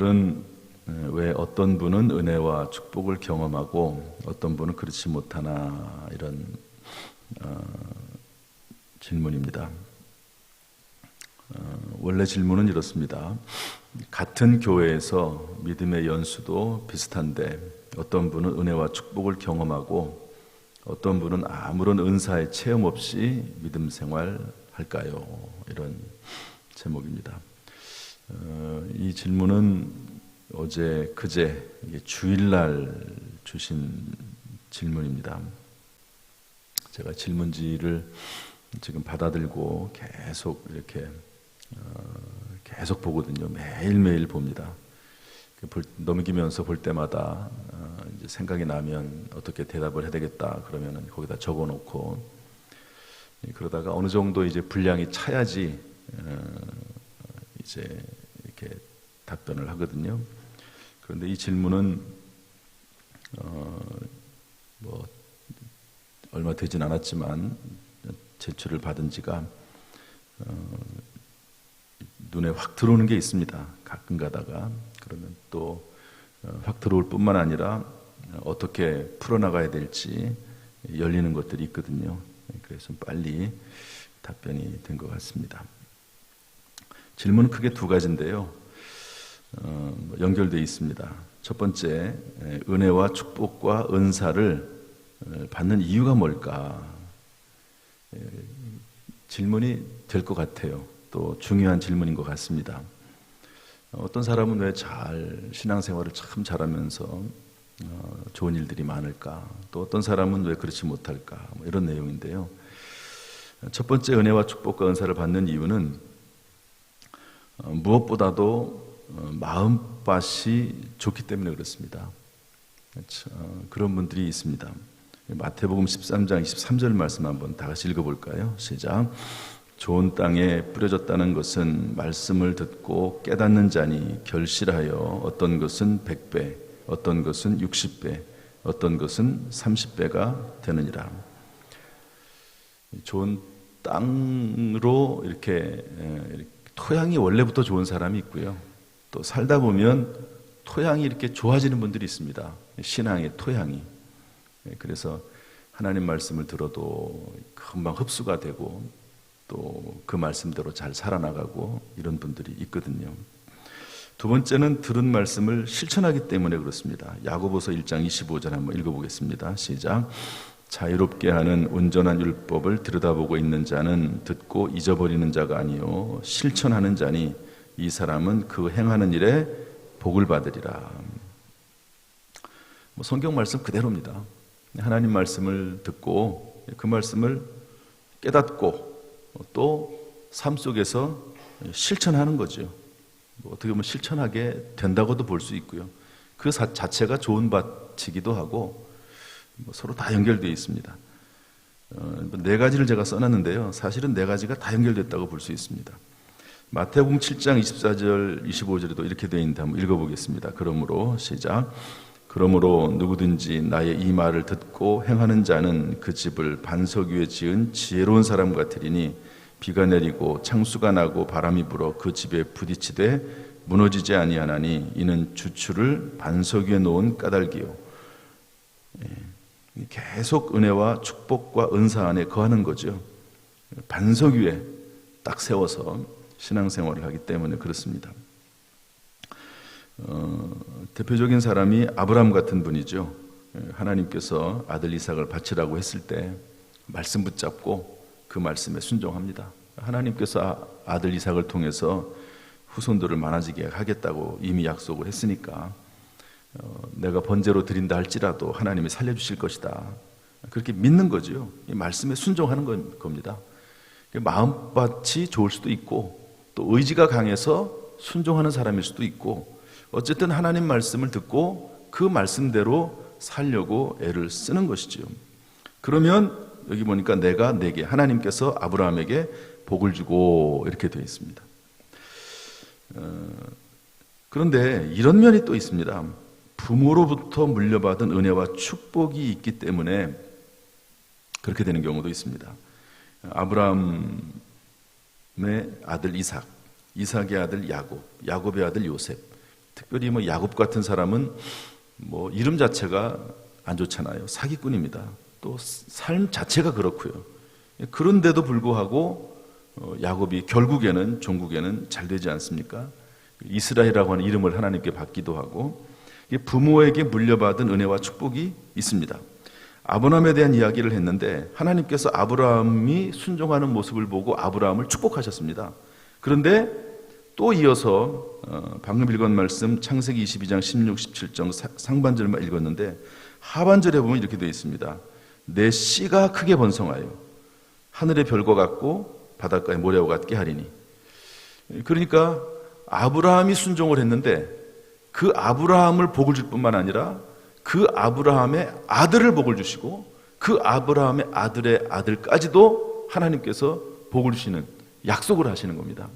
오늘은 왜 어떤 분은 은혜와 축복을 경험하고 어떤 분은 그렇지 못하나 이런 질문입니다. 원래 질문은 이렇습니다. 같은 교회에서 믿음의 연수도 비슷한데 어떤 분은 은혜와 축복을 경험하고 어떤 분은 아무런 은사의 체험 없이 믿음 생활할까요? 이런 제목입니다. 이 질문은 어제 그제 주일날 주신 질문입니다. 제가 질문지를 지금 받아들고 계속 이렇게 계속 보거든요. 매일매일 봅니다. 넘기면서 볼 때마다 이제 생각이 나면 어떻게 대답을 해야 되겠다 그러면은 거기다 적어놓고 그러다가 어느 정도 이제 분량이 차야지 이제 이렇게 답변을 하거든요. 그런데 이 질문은 뭐 얼마 되진 않았지만 제출을 받은 지가 눈에 확 들어오는 게 있습니다. 가끔 가다가 그러면 또 확 들어올 뿐만 아니라 어떻게 풀어나가야 될지 열리는 것들이 있거든요. 그래서 빨리 답변이 된 것 같습니다. 질문은 크게 두 가지인데요. 연결되어 있습니다. 첫 번째, 은혜와 축복과 은사를 받는 이유가 뭘까? 질문이 될 것 같아요. 또 중요한 질문인 것 같습니다. 어떤 사람은 왜 신앙생활을 참 잘하면서 좋은 일들이 많을까? 또 어떤 사람은 왜 그렇지 못할까? 이런 내용인데요. 첫 번째, 은혜와 축복과 은사를 받는 이유는 무엇보다도 마음밭이 좋기 때문에 그렇습니다. 그런 분들이 있습니다. 마태복음 13장 23절 말씀 한번 다 같이 읽어볼까요? 시작. 좋은 땅에 뿌려졌다는 것은 말씀을 듣고 깨닫는 자니 결실하여 어떤 것은 100배, 어떤 것은 60배, 어떤 것은 30배가 되느니라. 좋은 땅으로 이렇게 토양이 원래부터 좋은 사람이 있고요. 또 살다 보면 토양이 이렇게 좋아지는 분들이 있습니다. 신앙의 토양이. 그래서 하나님 말씀을 들어도 금방 흡수가 되고 또 그 말씀대로 잘 살아나가고 이런 분들이 있거든요. 두 번째는 들은 말씀을 실천하기 때문에 그렇습니다. 야고보서 1장 25절 한번 읽어보겠습니다. 시작. 자유롭게 하는 온전한 율법을 들여다보고 있는 자는 듣고 잊어버리는 자가 아니요 실천하는 자니 이 사람은 그 행하는 일에 복을 받으리라. 성경 말씀 그대로입니다. 하나님 말씀을 듣고 그 말씀을 깨닫고 또 삶 속에서 실천하는 거죠. 어떻게 보면 실천하게 된다고도 볼 수 있고요. 그 자체가 좋은 밭이기도 하고 서로 다 연결되어 있습니다. 네 가지를 제가 써놨는데요. 사실은 네 가지가 다 연결됐다고 볼 수 있습니다. 마태복음 7장 24절 25절에도 이렇게 되어 있는데 한번 읽어보겠습니다. 그러므로 시작. 그러므로 누구든지 나의 이 말을 듣고 행하는 자는 그 집을 반석 위에 지은 지혜로운 사람 같으리니 비가 내리고 창수가 나고 바람이 불어 그 집에 부딪히되 무너지지 아니하나니 이는 주추를 반석 위에 놓은 까닭이요. 계속 은혜와 축복과 은사 안에 거하는 거죠. 반석 위에 딱 세워서 신앙생활을 하기 때문에 그렇습니다. 대표적인 사람이 아브라함 같은 분이죠. 하나님께서 아들 이삭을 바치라고 했을 때 말씀 붙잡고 그 말씀에 순종합니다. 하나님께서 아들 이삭을 통해서 후손들을 많아지게 하겠다고 이미 약속을 했으니까 내가 번제로 드린다 할지라도 하나님이 살려주실 것이다. 그렇게 믿는 거죠. 이 말씀에 순종하는 겁니다. 마음밭이 좋을 수도 있고 또 의지가 강해서 순종하는 사람일 수도 있고 어쨌든 하나님 말씀을 듣고 그 말씀대로 살려고 애를 쓰는 것이죠. 그러면 여기 보니까 내가 내게 하나님께서 아브라함에게 복을 주고 이렇게 되어 있습니다. 그런데 이런 면이 또 있습니다. 부모로부터 물려받은 은혜와 축복이 있기 때문에 그렇게 되는 경우도 있습니다. 아브라함의 아들 이삭, 이삭의 아들 야곱, 야곱의 아들 요셉, 특별히 뭐 야곱 같은 사람은 뭐 이름 자체가 안 좋잖아요. 사기꾼입니다. 또 삶 자체가 그렇고요. 그런데도 불구하고 야곱이 결국에는 종국에는 잘 되지 않습니까? 이스라엘이라고 하는 이름을 하나님께 받기도 하고 부모에게 물려받은 은혜와 축복이 있습니다. 아브라함에 대한 이야기를 했는데 하나님께서 아브라함이 순종하는 모습을 보고 아브라함을 축복하셨습니다. 그런데 또 이어서 방금 읽은 말씀 창세기 22장 16, 17절 상반절만 읽었는데 하반절에 보면 이렇게 되어 있습니다. 내 씨가 크게 번성하여 하늘의 별과 같고 바닷가의 모래와 같게 하리니. 그러니까 아브라함이 순종을 했는데 그 아브라함을 복을 줄 뿐만 아니라 그 아브라함의 아들을 복을 주시고 그 아브라함의 아들의 아들까지도 하나님께서 복을 주시는 약속을 하시는 겁니다.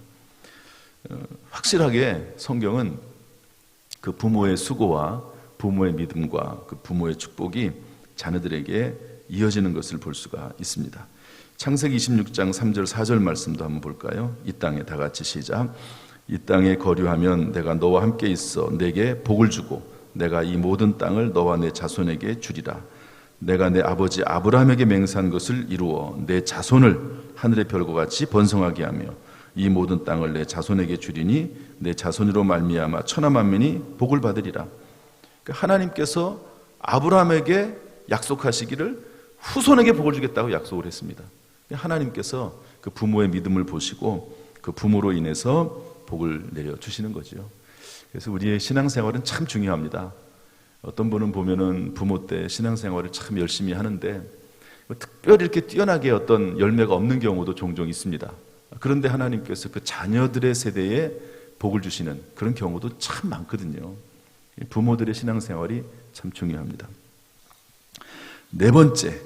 확실하게 성경은 그 부모의 수고와 부모의 믿음과 그 부모의 축복이 자녀들에게 이어지는 것을 볼 수가 있습니다. 창세기 26장 3절 4절 말씀도 한번 볼까요? 이 땅에 다 같이 시작. 이 땅에 거류하면 내가 너와 함께 있어 내게 복을 주고 내가 이 모든 땅을 너와 내 자손에게 주리라. 내가 내 아버지 아브라함에게 맹세한 것을 이루어 내 자손을 하늘의 별과 같이 번성하게 하며 이 모든 땅을 내 자손에게 주리니 내 자손으로 말미암아 천하 만민이 복을 받으리라. 그러니까 하나님께서 아브라함에게 약속하시기를 후손에게 복을 주겠다고 약속을 했습니다. 하나님께서 그 부모의 믿음을 보시고 그 부모로 인해서 복을 내려주시는 거죠. 그래서 우리의 신앙생활은 참 중요합니다. 어떤 분은 보면은 부모 때 신앙생활을 참 열심히 하는데 특별히 이렇게 뛰어나게 어떤 열매가 없는 경우도 종종 있습니다. 그런데 하나님께서 그 자녀들의 세대에 복을 주시는 그런 경우도 참 많거든요. 부모들의 신앙생활이 참 중요합니다. 네 번째,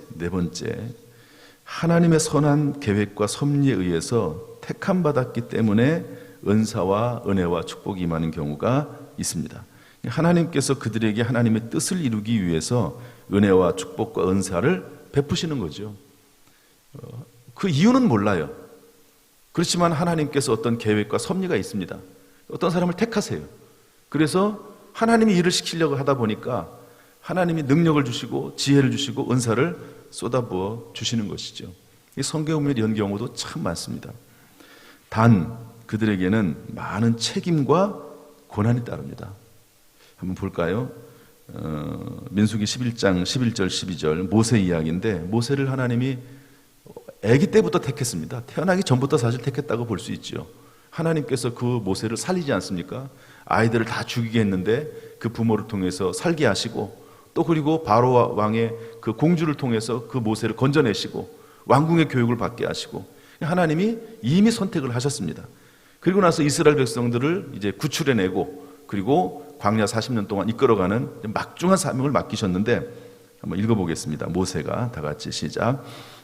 하나님의 선한 계획과 섭리에 의해서 택함 받았기 때문에 은사와 은혜와 축복이 임하는 경우가 있습니다. 하나님께서 그들에게 하나님의 뜻을 이루기 위해서 은혜와 축복과 은사를 베푸시는 거죠. 그 이유는 몰라요. 그렇지만 하나님께서 어떤 계획과 섭리가 있습니다. 어떤 사람을 택하세요. 그래서 하나님이 일을 시키려고 하다 보니까 하나님이 능력을 주시고 지혜를 주시고 은사를 쏟아부어 주시는 것이죠. 이 성경에 보면 이런 경우도 참 많습니다. 단 그들에게는 많은 책임과 고난이 따릅니다. 한번 볼까요? 민수기 11장 11절 12절 모세 이야기인데 모세를 하나님이 아기 때부터 택했습니다. 태어나기 전부터 사실 택했다고 볼 수 있죠. 하나님께서 그 모세를 살리지 않습니까? 아이들을 다 죽이게 했는데 그 부모를 통해서 살게 하시고 또 그리고 바로 왕의 그 공주를 통해서 그 모세를 건져내시고 왕궁의 교육을 받게 하시고 하나님이 이미 선택을 하셨습니다. 그리고 나서 이스라엘 백성들을 이제 구출해내고 그리고 광야 40년 동안 이끌어가는 막중한 사명을 맡기셨는데 한번 읽어보겠습니다. 모세가 다 같이 시작.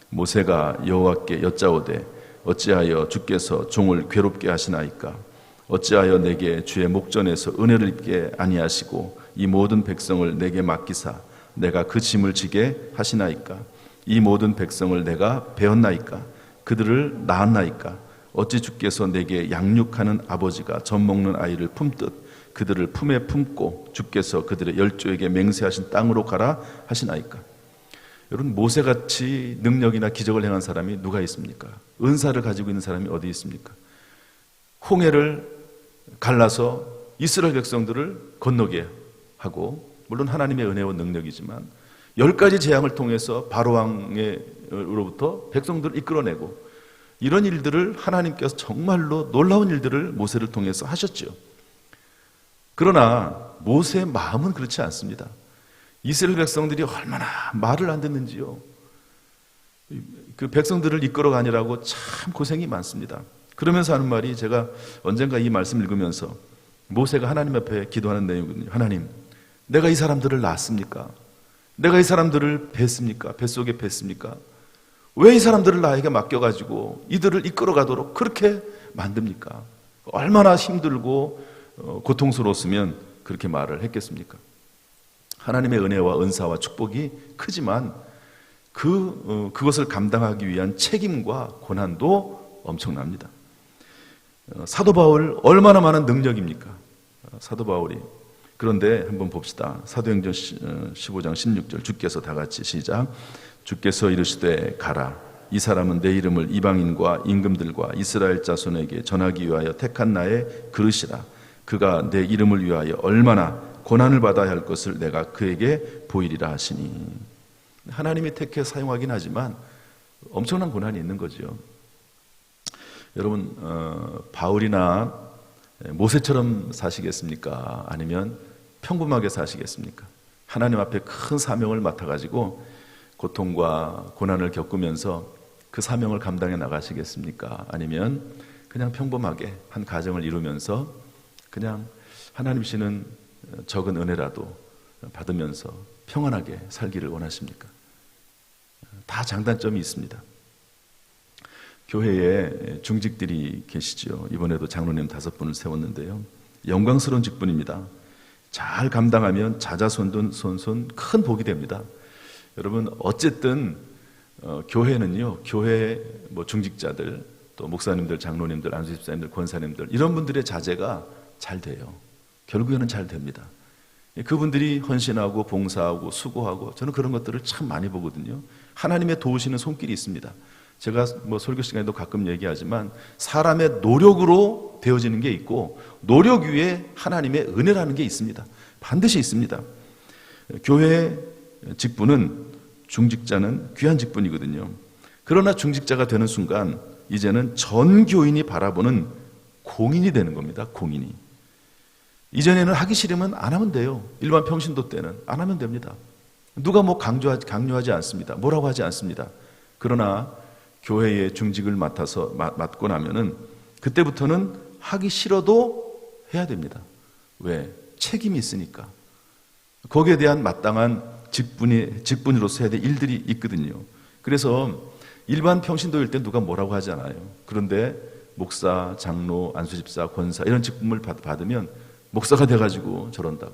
모세가 여호와께 여짜오되 어찌하여 주께서 종을 괴롭게 하시나이까? 어찌하여 내게 주의 목전에서 은혜를 입게 아니하시고 이 모든 백성을 내게 맡기사 내가 그 짐을 지게 하시나이까? 이 모든 백성을 내가 배웠나이까? 그들을 낳았나이까? 어찌 주께서 내게 양육하는 아버지가 젖 먹는 아이를 품듯 그들을 품에 품고 주께서 그들의 열조에게 맹세하신 땅으로 가라 하시나이까? 여러분 모세같이 능력이나 기적을 행한 사람이 누가 있습니까? 은사를 가지고 있는 사람이 어디 있습니까? 홍해를 갈라서 이스라엘 백성들을 건너게 하고 물론 하나님의 은혜와 능력이지만 10가지 재앙을 통해서 바로왕으로부터 백성들을 이끌어내고 이런 일들을 하나님께서 정말로 놀라운 일들을 모세를 통해서 하셨죠. 그러나 모세의 마음은 그렇지 않습니다. 이스라엘 백성들이 얼마나 말을 안 듣는지요. 그 백성들을 이끌어가니라고 참 고생이 많습니다. 그러면서 하는 말이 제가 언젠가 이 말씀 읽으면서 모세가 하나님 앞에 기도하는 내용이거든요. 하나님, 내가 이 사람들을 낳았습니까? 내가 이 사람들을 뵀습니까? 뱃속에 뵀습니까? 왜 이 사람들을 나에게 맡겨가지고 이들을 이끌어가도록 그렇게 만듭니까? 얼마나 힘들고 고통스러웠으면 그렇게 말을 했겠습니까? 하나님의 은혜와 은사와 축복이 크지만 그것을 감당하기 위한 책임과 고난도 엄청납니다. 사도 바울 얼마나 많은 능력입니까? 사도 바울이. 그런데 한번 봅시다. 사도행전 15장 16절 주께서 다 같이 시작. 주께서 이르시되 가라. 이 사람은 내 이름을 이방인과 임금들과 이스라엘 자손에게 전하기 위하여 택한 나의 그릇이라. 그가 내 이름을 위하여 얼마나 고난을 받아야 할 것을 내가 그에게 보이리라 하시니. 하나님이 택해 사용하긴 하지만 엄청난 고난이 있는 거죠. 여러분, 바울이나 모세처럼 사시겠습니까? 아니면 평범하게 사시겠습니까? 하나님 앞에 큰 사명을 맡아가지고 고통과 고난을 겪으면서 그 사명을 감당해 나가시겠습니까? 아니면 그냥 평범하게 한 가정을 이루면서 그냥 하나님 주시는 적은 은혜라도 받으면서 평안하게 살기를 원하십니까? 다 장단점이 있습니다. 교회에 중직들이 계시죠. 이번에도 장로님 5분을 세웠는데요. 영광스러운 직분입니다. 잘 감당하면 자자손손 큰 복이 됩니다. 여러분, 어쨌든 교회는요, 교회 중직자들, 또 목사님들, 장로님들, 안수집사님들, 권사님들 이런 분들의 자제가 잘 돼요. 결국에는 잘 됩니다. 그분들이 헌신하고 봉사하고 수고하고 저는 그런 것들을 참 많이 보거든요. 하나님의 도우시는 손길이 있습니다. 제가 설교 시간에도 가끔 얘기하지만 사람의 노력으로 되어지는 게 있고 노력 위에 하나님의 은혜라는 게 있습니다. 반드시 있습니다. 교회의 직분은 중직자는 귀한 직분이거든요. 그러나 중직자가 되는 순간 이제는 전 교인이 바라보는 공인이 되는 겁니다. 공인이. 이전에는 하기 싫으면 안 하면 돼요. 일반 평신도 때는 안 하면 됩니다. 누가 강요하지 않습니다. 뭐라고 하지 않습니다. 그러나 교회의 중직을 맡고 나면은 그때부터는 하기 싫어도 해야 됩니다. 왜? 책임이 있으니까. 거기에 대한 마땅한 직분으로서 해야 될 일들이 있거든요. 그래서 일반 평신도일 때 누가 뭐라고 하지 않아요. 그런데 목사, 장로, 안수집사, 권사 이런 직분을 받으면 목사가 돼가지고 저런다고,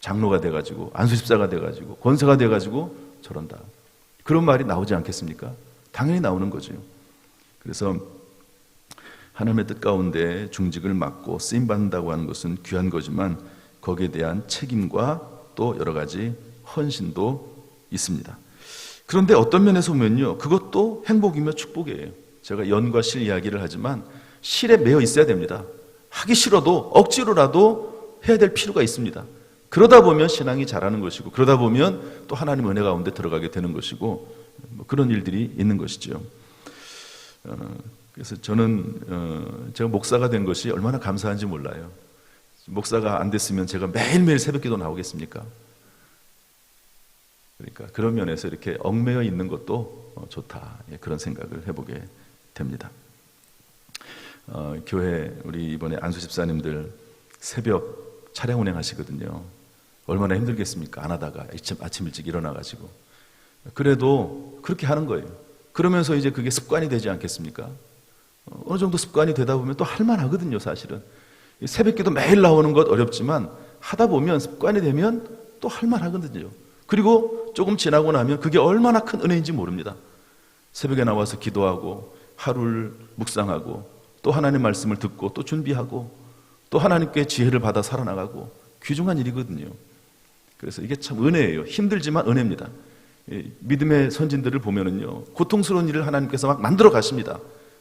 장로가 돼가지고, 안수집사가 돼가지고, 권사가 돼가지고 저런다. 그런 말이 나오지 않겠습니까? 당연히 나오는 거죠. 그래서 하나님의 뜻 가운데 중직을 맡고 쓰임받는다고 하는 것은 귀한 거지만 거기에 대한 책임과 또 여러 가지 헌신도 있습니다. 그런데 어떤 면에서 보면요, 그것도 행복이며 축복이에요. 제가 연과 실 이야기를 하지만 실에 매여 있어야 됩니다. 하기 싫어도 억지로라도 해야 될 필요가 있습니다. 그러다 보면 신앙이 자라는 것이고 그러다 보면 또 하나님 은혜 가운데 들어가게 되는 것이고 그런 일들이 있는 것이죠. 그래서 저는 제가 목사가 된 것이 얼마나 감사한지 몰라요. 목사가 안 됐으면 제가 매일매일 새벽기도 나오겠습니까? 그러니까 그런 면에서 이렇게 얽매여 있는 것도 좋다, 그런 생각을 해보게 됩니다. 교회 우리 이번에 안수집사님들 새벽 차량 운행하시거든요. 얼마나 힘들겠습니까? 안 하다가 아침 일찍 일어나가지고. 그래도 그렇게 하는 거예요. 그러면서 이제 그게 습관이 되지 않겠습니까? 어느 정도 습관이 되다 보면 또 할만하거든요, 사실은. 새벽기도 매일 나오는 것 어렵지만 하다 보면 습관이 되면 또 할만하거든요. 그리고 조금 지나고 나면 그게 얼마나 큰 은혜인지 모릅니다. 새벽에 나와서 기도하고 하루를 묵상하고 또 하나님 말씀을 듣고 또 준비하고 또 하나님께 지혜를 받아 살아나가고 귀중한 일이거든요. 그래서 이게 참 은혜예요. 힘들지만 은혜입니다. 믿음의 선진들을 보면은요, 고통스러운 일을 하나님께서 막 만들어 가십니다.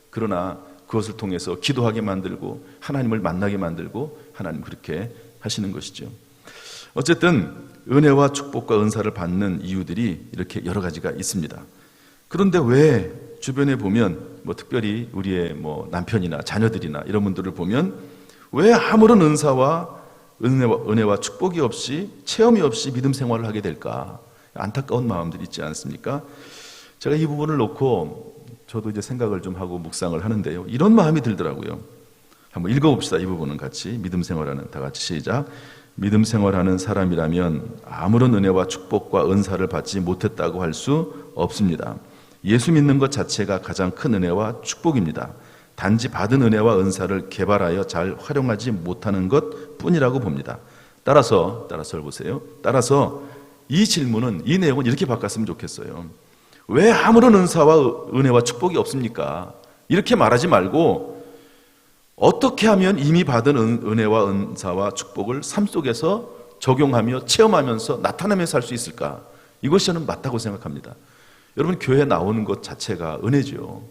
그러나 그것을 통해서 기도하게 만들고 하나님을 만나게 만들고 하나님 그렇게 하시는 것이죠. 어쨌든 은혜와 축복과 은사를 받는 이유들이 이렇게 여러 가지가 있습니다. 그런데 왜 주변에 보면 특별히 우리의 남편이나 자녀들이나 이런 분들을 보면 왜 아무런 은혜와 축복이 없이 체험이 없이 믿음 생활을 하게 될까? 안타까운 마음들이 있지 않습니까? 제가 이 부분을 놓고 저도 이제 생각을 좀 하고 묵상을 하는데요. 이런 마음이 들더라고요. 한번 읽어봅시다. 이 부분은 같이. 믿음 생활하는, 다 같이 시작. 믿음 생활하는 사람이라면 아무런 은혜와 축복과 은사를 받지 못했다고 할 수 없습니다. 예수 믿는 것 자체가 가장 큰 은혜와 축복입니다. 단지 받은 은혜와 은사를 개발하여 잘 활용하지 못하는 것 뿐이라고 봅니다. 따라서 보세요. 따라서 이 질문은, 이 내용은 이렇게 바꿨으면 좋겠어요. 왜 아무런 은사와 은혜와 축복이 없습니까? 이렇게 말하지 말고 어떻게 하면 이미 받은 은혜와 은사와 축복을 삶 속에서 적용하며 체험하면서 나타내며 살 수 있을까? 이것이 저는 맞다고 생각합니다. 여러분, 교회 나오는 것 자체가 은혜죠.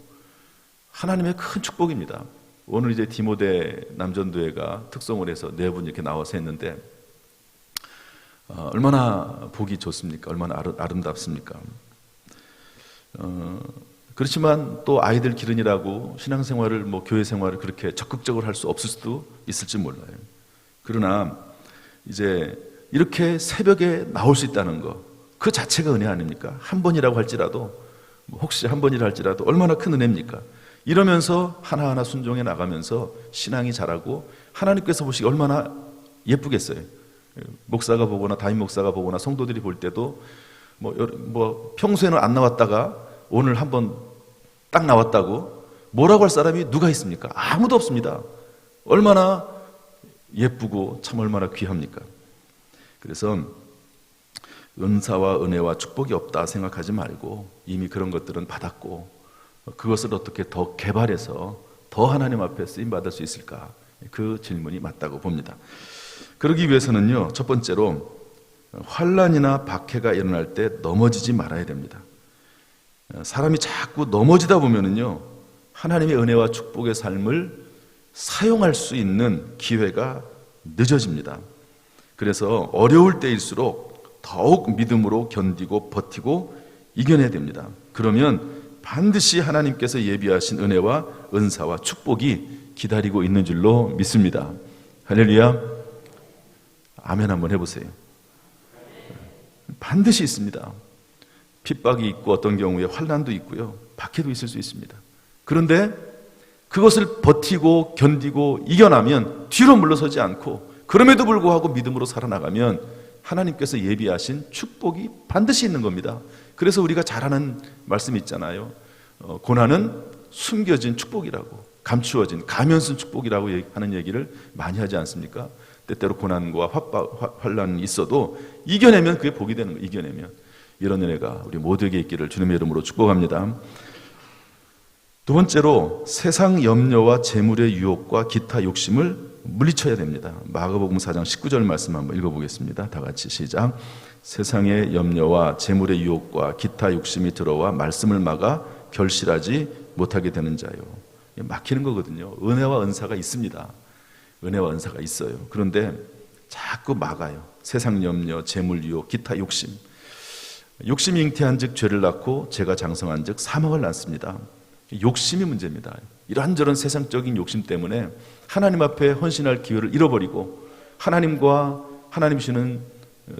하나님의 큰 축복입니다. 오늘 이제 디모데 남전도회가 특송을 해서 4분 이렇게 나와서 했는데 얼마나 보기 좋습니까? 얼마나 아름답습니까? 그렇지만 또 아이들 기르느라고 신앙생활을 교회 생활을 그렇게 적극적으로 할 수 없을 수도 있을지 몰라요. 그러나 이제 이렇게 새벽에 나올 수 있다는 것, 그 자체가 은혜 아닙니까? 한 번이라고 할지라도, 혹시 한 번이라 할지라도 얼마나 큰 은혜입니까? 이러면서 하나하나 순종해 나가면서 신앙이 자라고 하나님께서 보시기 얼마나 예쁘겠어요. 목사가 보거나 담임 목사가 보거나 성도들이 볼 때도 평소에는 안 나왔다가 오늘 한번 딱 나왔다고 뭐라고 할 사람이 누가 있습니까? 아무도 없습니다. 얼마나 예쁘고 참 얼마나 귀합니까? 그래서 은사와 은혜와 축복이 없다 생각하지 말고 이미 그런 것들은 받았고 그것을 어떻게 더 개발해서 더 하나님 앞에 쓰임받을 수 있을까? 그 질문이 맞다고 봅니다. 그러기 위해서는요, 첫 번째로 환난이나 박해가 일어날 때 넘어지지 말아야 됩니다. 사람이 자꾸 넘어지다 보면은요, 하나님의 은혜와 축복의 삶을 사용할 수 있는 기회가 늦어집니다. 그래서 어려울 때일수록 더욱 믿음으로 견디고 버티고 이겨내야 됩니다. 그러면 반드시 하나님께서 예비하신 은혜와 은사와 축복이 기다리고 있는 줄로 믿습니다. 할렐루야. 아멘 한번 해보세요. 반드시 있습니다. 핍박이 있고 어떤 경우에 환난도 있고요, 박해도 있을 수 있습니다. 그런데 그것을 버티고 견디고 이겨나면 뒤로 물러서지 않고 그럼에도 불구하고 믿음으로 살아나가면 하나님께서 예비하신 축복이 반드시 있는 겁니다. 그래서 우리가 잘 아는 말씀이 있잖아요. 고난은 숨겨진 축복이라고, 감추어진 가면쓴 축복이라고 하는 얘기를 많이 하지 않습니까? 때때로 고난과 환난이 있어도 이겨내면 그게 복이 되는 거예요. 이겨내면. 이런 은혜가 우리 모두에게 있기를 주님의 이름으로 축복합니다. 두 번째로 세상 염려와 재물의 유혹과 기타 욕심을 물리쳐야 됩니다. 마가복음 4장 19절 말씀 한번 읽어보겠습니다. 다 같이 시작. 세상의 염려와 재물의 유혹과 기타 욕심이 들어와 말씀을 막아 결실하지 못하게 되는 자요. 막히는 거거든요. 은혜와 은사가 있습니다. 은혜와 은사가 있어요. 그런데 자꾸 막아요. 세상 염려, 재물 유혹, 기타 욕심. 욕심이 잉태한 즉 죄를 낳고 죄가 장성한 즉 사망을 낳습니다. 욕심이 문제입니다. 이런저런 세상적인 욕심 때문에 하나님 앞에 헌신할 기회를 잃어버리고 하나님과 하나님 주시는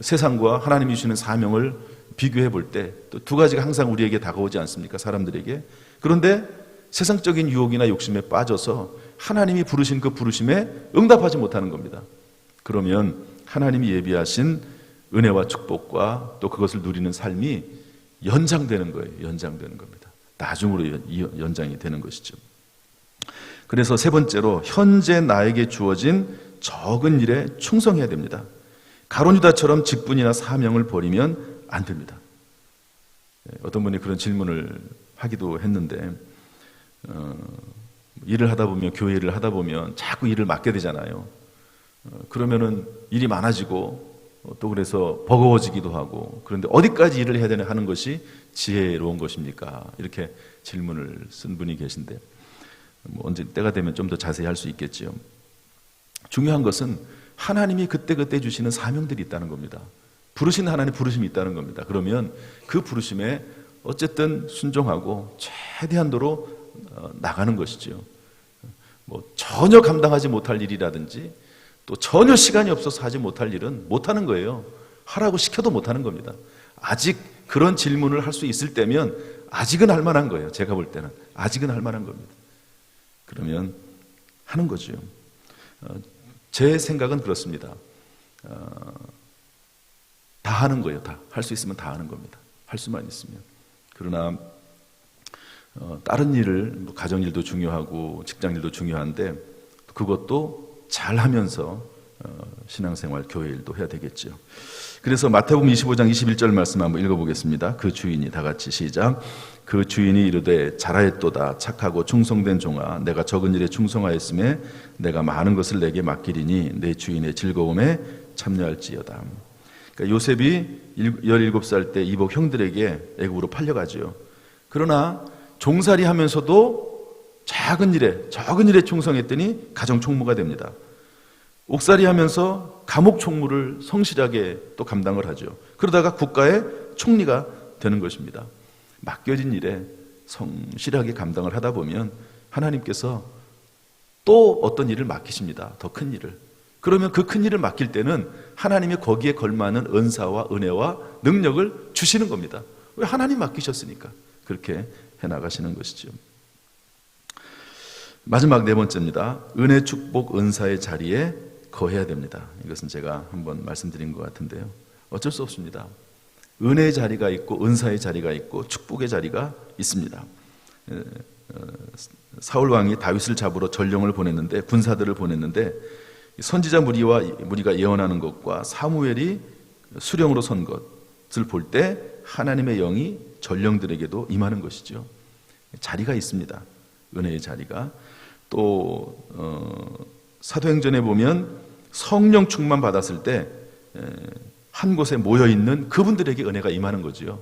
세상과 하나님이 주시는 사명을 비교해 볼 때 또 두 가지가 항상 우리에게 다가오지 않습니까? 사람들에게. 그런데 세상적인 유혹이나 욕심에 빠져서 하나님이 부르신 그 부르심에 응답하지 못하는 겁니다. 그러면 하나님이 예비하신 은혜와 축복과 또 그것을 누리는 삶이 연장되는 거예요. 연장되는 겁니다. 나중으로 연장이 되는 것이죠. 그래서 세 번째로 현재 나에게 주어진 적은 일에 충성해야 됩니다. 가룟 유다처럼 직분이나 사명을 버리면 안 됩니다. 어떤 분이 그런 질문을 하기도 했는데 일을 하다 보면, 교회 일을 하다 보면 자꾸 일을 맡게 되잖아요. 그러면은 일이 많아지고 또 그래서 버거워지기도 하고, 그런데 어디까지 일을 해야 되나 하는 것이 지혜로운 것입니까? 이렇게 질문을 쓴 분이 계신데 언제 때가 되면 좀 더 자세히 할 수 있겠지요. 중요한 것은 하나님이 그때그때 주시는 사명들이 있다는 겁니다. 부르신 하나님 부르심이 있다는 겁니다. 그러면 그 부르심에 어쨌든 순종하고 최대한도로 나가는 것이죠. 전혀 감당하지 못할 일이라든지 또 전혀 시간이 없어서 하지 못할 일은 못하는 거예요. 하라고 시켜도 못하는 겁니다. 아직 그런 질문을 할 수 있을 때면 아직은 할 만한 거예요. 제가 볼 때는 아직은 할 만한 겁니다. 그러면 하는 거죠. 제 생각은 그렇습니다. 다 하는 거예요. 다 할 수 있으면 다 하는 겁니다. 할 수만 있으면. 그러나 다른 일을, 가정일도 중요하고 직장일도 중요한데 그것도 잘 하면서 신앙생활, 교회 일도 해야 되겠죠. 그래서 마태복음 25장 21절 말씀 한번 읽어보겠습니다. 그 주인이, 다 같이 시작. 그 주인이 이르되 잘하였도다 착하고 충성된 종아, 내가 적은 일에 충성하였음에 내가 많은 것을 내게 맡기리니 내 주인의 즐거움에 참여할지어다. 그러니까 요셉이 17살 때 이복 형들에게 애굽으로 팔려가죠. 그러나 종살이 하면서도 적은 일에 충성했더니 가정 총무가 됩니다. 옥살이 하면서 감옥 총무를 성실하게 또 감당을 하죠. 그러다가 국가의 총리가 되는 것입니다. 맡겨진 일에 성실하게 감당을 하다 보면 하나님께서 또 어떤 일을 맡기십니다. 더 큰 일을. 그러면 그 큰 일을 맡길 때는 하나님이 거기에 걸맞는 은사와 은혜와 능력을 주시는 겁니다. 왜? 하나님 맡기셨으니까 그렇게 해나가시는 것이죠. 마지막 네 번째입니다. 은혜, 축복, 은사의 자리에 거해야 됩니다. 이것은 제가 한번 말씀드린 것 같은데요. 어쩔 수 없습니다. 은혜의 자리가 있고 은사의 자리가 있고 축복의 자리가 있습니다. 사울 왕이 다윗을 잡으러 전령을 보냈는데, 군사들을 보냈는데 선지자 무리가 예언하는 것과 사무엘이 수령으로 선 것을 볼 때 하나님의 영이 전령들에게도 임하는 것이죠. 자리가 있습니다. 은혜의 자리가. 또 사도행전에 보면 성령 충만 받았을 때 한 곳에 모여있는 그분들에게 은혜가 임하는 거죠.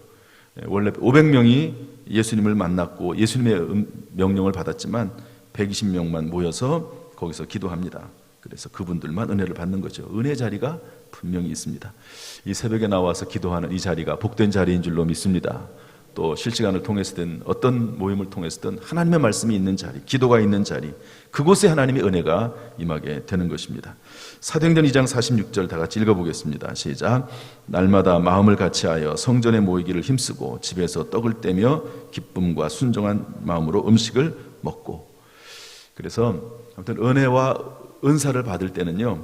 원래 500명이 예수님을 만났고 예수님의 명령을 받았지만 120명만 모여서 거기서 기도합니다. 그래서 그분들만 은혜를 받는 거죠. 은혜 자리가 분명히 있습니다. 이 새벽에 나와서 기도하는 이 자리가 복된 자리인 줄로 믿습니다. 또 실시간을 통해서든 어떤 모임을 통해서든 하나님의 말씀이 있는 자리, 기도가 있는 자리, 그곳에 하나님의 은혜가 임하게 되는 것입니다. 사도행전 2장 46절 다 같이 읽어보겠습니다. 시작. 날마다 마음을 같이하여 성전에 모이기를 힘쓰고 집에서 떡을 떼며 기쁨과 순종한 마음으로 음식을 먹고. 그래서 아무튼 은혜와 은사를 받을 때는요,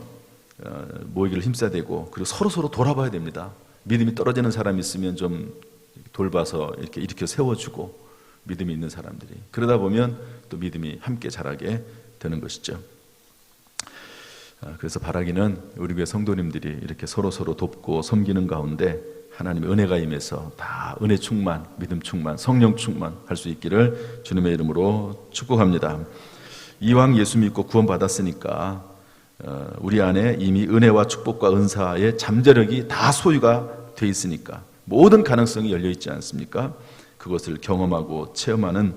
모이기를 힘써야 되고, 그리고 서로 돌아봐야 됩니다. 믿음이 떨어지는 사람이 있으면 좀 돌봐서 이렇게 일으켜 세워주고, 믿음이 있는 사람들이, 그러다 보면 또 믿음이 함께 자라게 되는 것이죠. 그래서 바라기는 우리 교회 성도님들이 이렇게 서로 돕고 섬기는 가운데 하나님의 은혜가 임해서 다 은혜 충만, 믿음 충만, 성령 충만 할 수 있기를 주님의 이름으로 축복합니다. 이왕 예수 믿고 구원 받았으니까 우리 안에 이미 은혜와 축복과 은사의 잠재력이 다 소유가 돼 있으니까 모든 가능성이 열려 있지 않습니까? 그것을 경험하고 체험하는,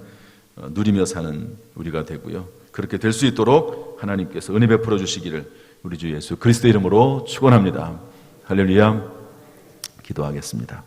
누리며 사는 우리가 되고요. 그렇게 될 수 있도록 하나님께서 은혜 베풀어 주시기를 우리 주 예수 그리스도 이름으로 축원합니다. 할렐루야. 기도하겠습니다.